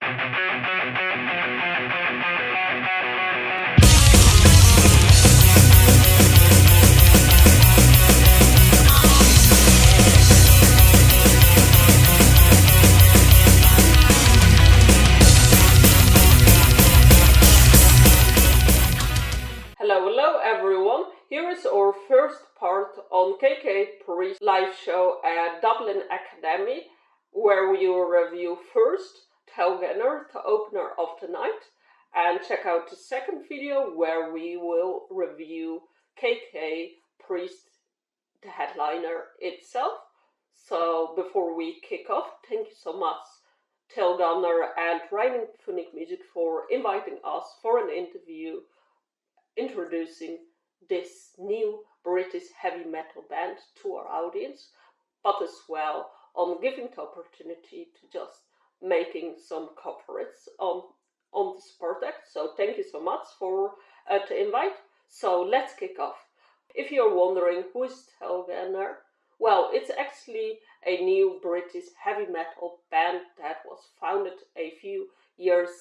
Hello everyone, here is our first part on KK Priest live show at Dublin Academy, where we will review first Tailgunner, the opener of the night, and check out the second video where we will review KK Priest, the headliner itself. So before we kick off, thank you so much Tailgunner and reigningphoenixmusic for inviting us for an interview introducing this new British heavy metal band to our audience, but as well on giving the opportunity to just making some coverage on this project. So thank you so much for the invite. So let's kick off. If you're wondering who is Tailgunner, well, it's actually a new British heavy metal band that was founded a few years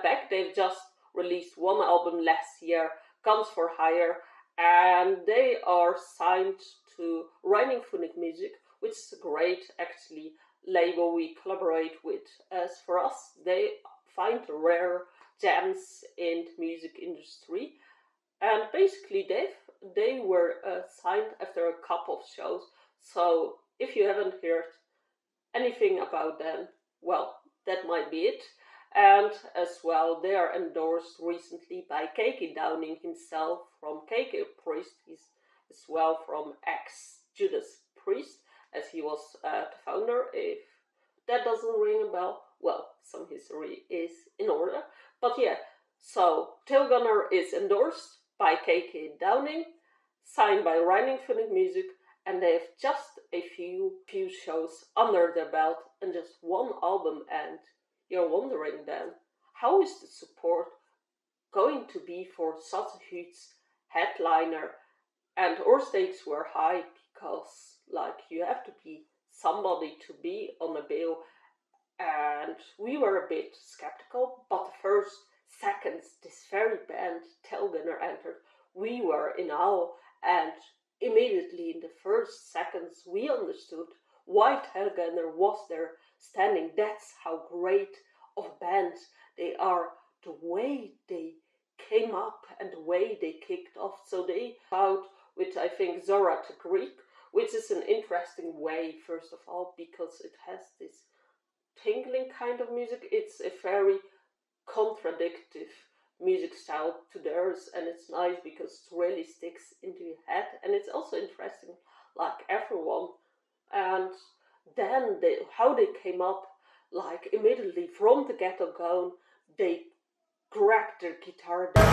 back. They've just released one album last year, Guns for Hire, and they are signed to reigningphoenixmusic, which is a great actually label we collaborate with. As for us, they find rare gems in the music industry, and basically they were signed after a couple of shows. So if you haven't heard anything about them, well, that might be it. And as well, they are endorsed recently by KK Downing himself from KK Priest. He's as well from ex-Judas Priest, as he was the founder. If that doesn't ring a bell, well, some history is in order. But yeah, so Tailgunner is endorsed by KK Downing, signed by reigningphoenixmusic, and they have just a few shows under their belt and just one album. And you're wondering then, how is the support going to be for such a huge headliner? And our stakes were high because, like, you have to be somebody to be on a bill, and we were a bit skeptical. But the first seconds this very band Tailgunner entered, we were in awe, and immediately in the first seconds we understood why Tailgunner was there standing. That's how great of bands they are, the way they came up and the way they kicked off. So they out with, I think, Zora the Greek, which is an interesting way, first of all, because it has this tingling kind of music. It's a very contradictive music style to theirs, and it's nice because it really sticks into your head, and it's also interesting, like everyone. And then how they came up, like immediately from the get-go going, they cracked their guitar down.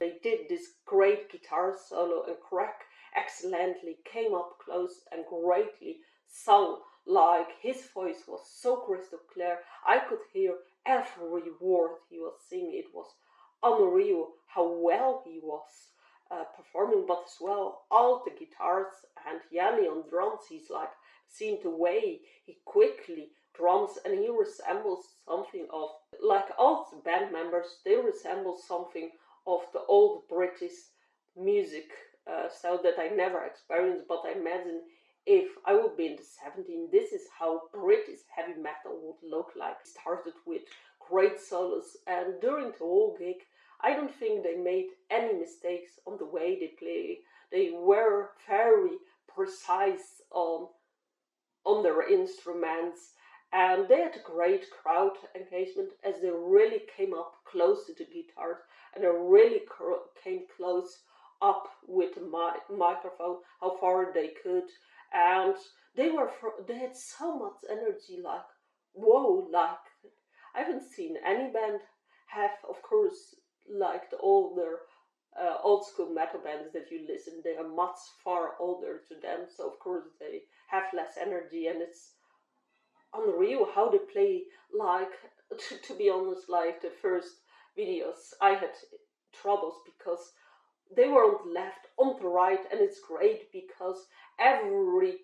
They did this great guitar solo, and Crack excellently came up close and greatly sung. Like, his voice was so crystal clear, I could hear every word he was singing. It was unreal how well he was performing, but as well all the guitars, and Yanni on drums. He's like, seen the way he quickly drums, and he resembles something of, like all the band members, they resemble something of the old British music style that I never experienced, but I imagine if I would be in the 70s, this is how British heavy metal would look like. It started with great solos, and during the whole gig, I don't think they made any mistakes on the way they play. They were very precise on their instruments, and they had a great crowd engagement as they really came up close to the guitars, and they really came close up with the microphone, how far they could. And they had so much energy, like, whoa, like, I haven't seen any band have, of course, like the older old school metal bands that you listen, they are much far older to them, so of course they have less energy, and it's unreal how they play, like to be honest, like the first videos, I had troubles because they were on the left, on the right, and it's great because every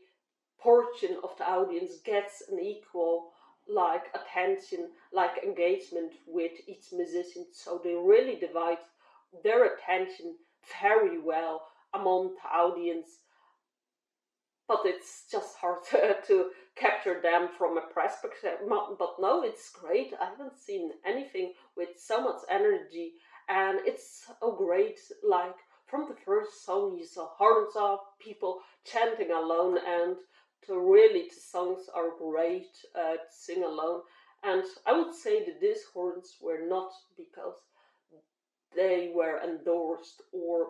portion of the audience gets an equal like attention, like engagement with each musician, so they really divide their attention very well among the audience. But it's just hard to capture them from a perspective. But no, it's great. I haven't seen anything with so much energy, and it's a great, like, from the first song you saw horns of people chanting alone, and to really the songs are great to sing alone. And I would say that these horns were not because they were endorsed or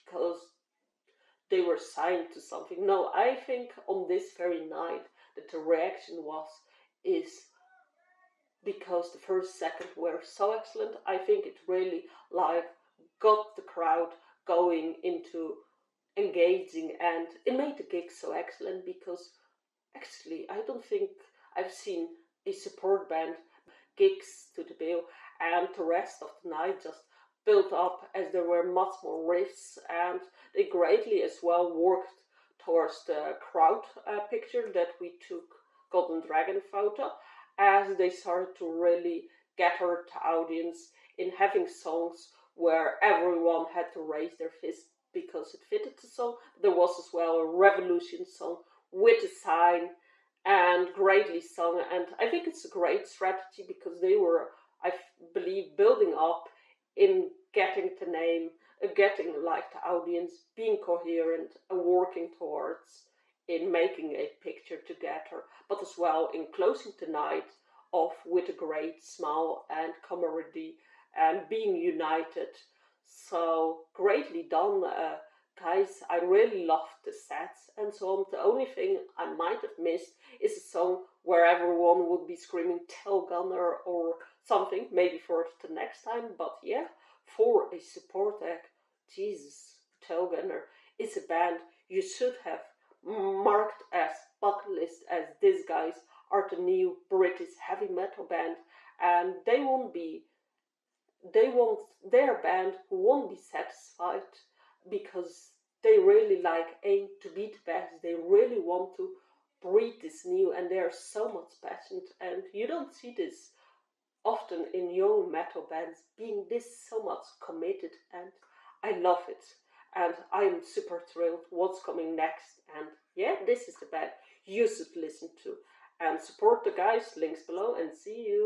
because they were signed to something. No, I think on this very night that the reaction is because the first second were so excellent. I think it really like got the crowd going into engaging, and it made the gig so excellent because actually I don't think I've seen a support band gigs to the bill, and the rest of the night just built up as there were much more riffs, and they greatly as well worked towards the crowd picture that we took Golden Dragon photo, as they started to really gather the audience in having songs where everyone had to raise their fist because it fitted the song. There was as well a revolution song with a sign and greatly sung, and I think it's a great strategy because they were, I believe, building up in getting the name, getting like the audience, being coherent and working towards in making a picture together, but as well in closing the night off with a great smile and camaraderie and being united. So greatly done, guys. I really loved the sets and so on. The only thing I might have missed is a song where everyone would be screaming Tailgunner or something, maybe for the next time. But yeah, for a support act, Jesus, Tailgunner is a band you should have marked as bucket list, as these guys are the new British heavy metal band, and they won't, their band won't be satisfied because they really like aim to be the best. They really want to breed this new, and they are so much passionate, and you don't see this often in young metal bands being this so much committed, and I love it. And I'm super thrilled what's coming next, and yeah, this is the band you should listen to and support the guys. Links below, and see you.